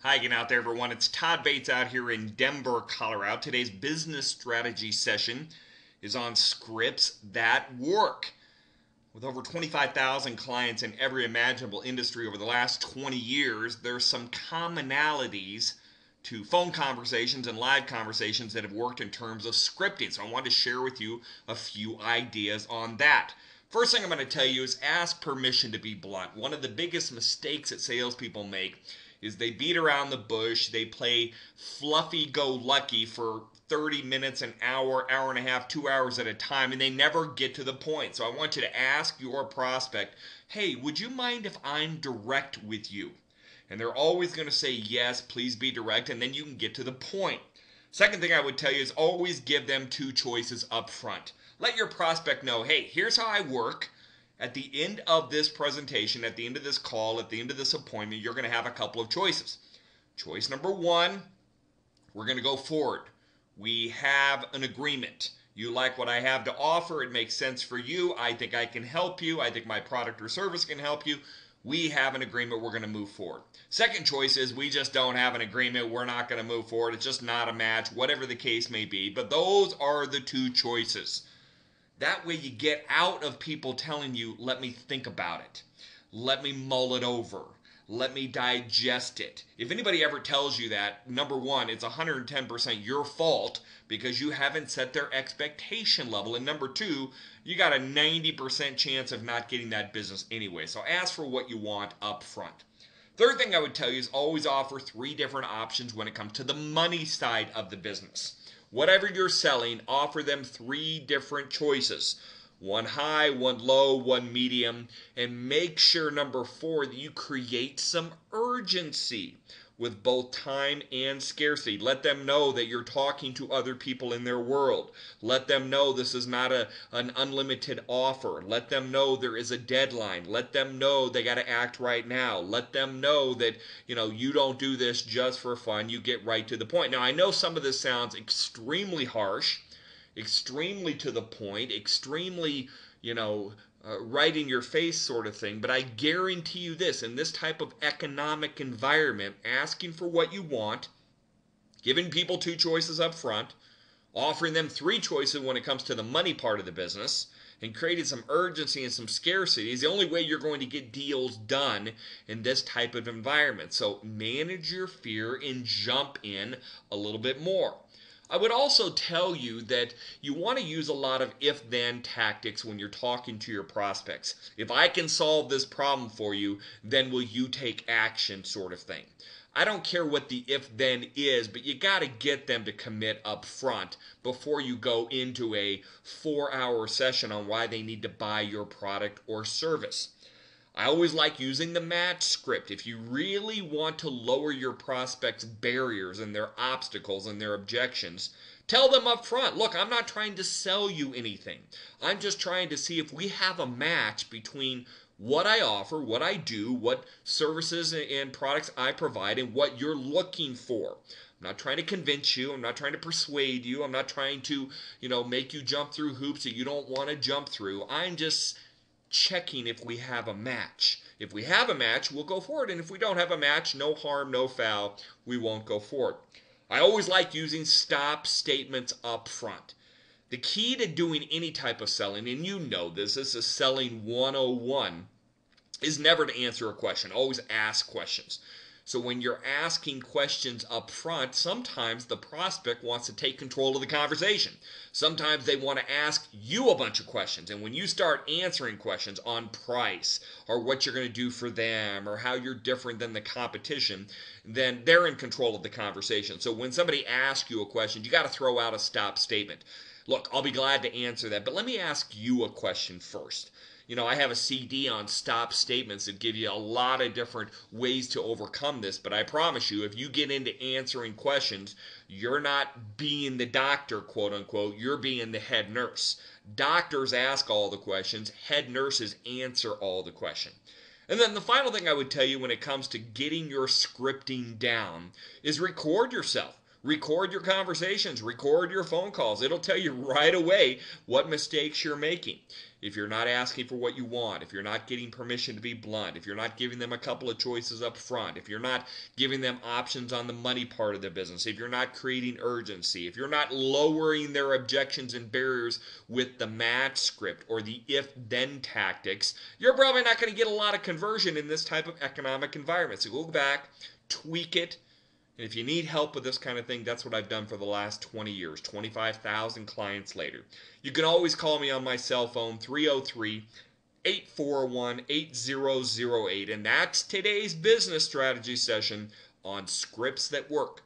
Hi again out there, everyone. It's Todd Bates out here in Denver, Colorado. Today's business strategy session is on scripts that work. With over 25,000 clients in every imaginable industry over the last 20 years, there's some commonalities to phone conversations and live conversations that have worked in terms of scripting. So I wanted to share with you a few ideas on that. First thing I'm going to tell you is ask permission to be blunt. One of the biggest mistakes that salespeople make is they beat around the bush, they play fluffy-go-lucky for 30 minutes, an hour, hour and a half, 2 hours at a time, and they never get to the point. So I want you to ask your prospect, hey, would you mind if I'm direct with you? And they're always going to say, yes, please be direct, and then you can get to the point. Second thing I would tell you is always give them two choices up front. Let your prospect know, hey, here's how I work. At the end of this presentation, at the end of this call, at the end of this appointment, you're going to have a couple of choices. Choice number one, we're going to go forward. We have an agreement. You like what I have to offer. It makes sense for you. I think I can help you. I think my product or service can help you. We have an agreement. We're going to move forward. Second choice is we just don't have an agreement. We're not going to move forward. It's just not a match, whatever the case may be. But those are the two choices. That way you get out of people telling you, let me think about it. Let me mull it over. Let me digest it. If anybody ever tells you that, number one, it's 110% your fault because you haven't set their expectation level. And number two, you got a 90% chance of not getting that business anyway. So ask for what you want up front. Third thing I would tell you is always offer 3 different options when it comes to the money side of the business. Whatever you're selling, offer them 3 different choices. One high, one low, one medium. And make sure, number 4, that you create some urgency with both time and scarcity. Let them know that you're talking to other people in their world. Let them know this is not an unlimited offer. Let them know there is a deadline. Let them know they got to act right now. Let them know that, you don't do this just for fun. You get right to the point. Now, I know some of this sounds extremely harsh, extremely to the point, extremely, right in your face sort of thing. But I guarantee you this, in this type of economic environment, asking for what you want, giving people 2 choices up front, offering them 3 choices when it comes to the money part of the business, and creating some urgency and some scarcity is the only way you're going to get deals done in this type of environment. So manage your fear and jump in a little bit more. I would also tell you that you want to use a lot of if-then tactics when you're talking to your prospects. If I can solve this problem for you, then will you take action sort of thing. I don't care what the if-then is, but you got to get them to commit up front before you go into a 4-hour session on why they need to buy your product or service. I always like using the match script. If you really want to lower your prospects' barriers and their obstacles and their objections, tell them up front, look, I'm not trying to sell you anything. I'm just trying to see if we have a match between what I offer, what I do, what services and products I provide, and what you're looking for. I'm not trying to convince you. I'm not trying to persuade you. I'm not trying to, make you jump through hoops that you don't want to jump through. I'm just checking if we have a match. If we have a match, we'll go forward. And if we don't have a match, no harm, no foul, we won't go forward. I always like using stop statements up front. The key to doing any type of selling, and you know this is selling 101, is never to answer a question. Always ask questions. So when you're asking questions up front, sometimes the prospect wants to take control of the conversation. Sometimes they want to ask you a bunch of questions. And when you start answering questions on price or what you're going to do for them or how you're different than the competition, then they're in control of the conversation. So when somebody asks you a question, you got to throw out a stop statement. Look, I'll be glad to answer that, but let me ask you a question first. I have a CD on stop statements that give you a lot of different ways to overcome this, but I promise you, if you get into answering questions, you're not being the doctor, quote unquote, you're being the head nurse. Doctors ask all the questions, head nurses answer all the questions. And then the final thing I would tell you when it comes to getting your scripting down is record yourself. Record your conversations, record your phone calls. It'll tell you right away what mistakes you're making. If you're not asking for what you want, if you're not getting permission to be blunt, if you're not giving them a couple of choices up front, if you're not giving them options on the money part of the business, if you're not creating urgency, if you're not lowering their objections and barriers with the match script or the if-then tactics, you're probably not going to get a lot of conversion in this type of economic environment. So go back, tweak it. And if you need help with this kind of thing, that's what I've done for the last 20 years, 25,000 clients later. You can always call me on my cell phone, 303-841-8008. And that's today's business strategy session on scripts that work.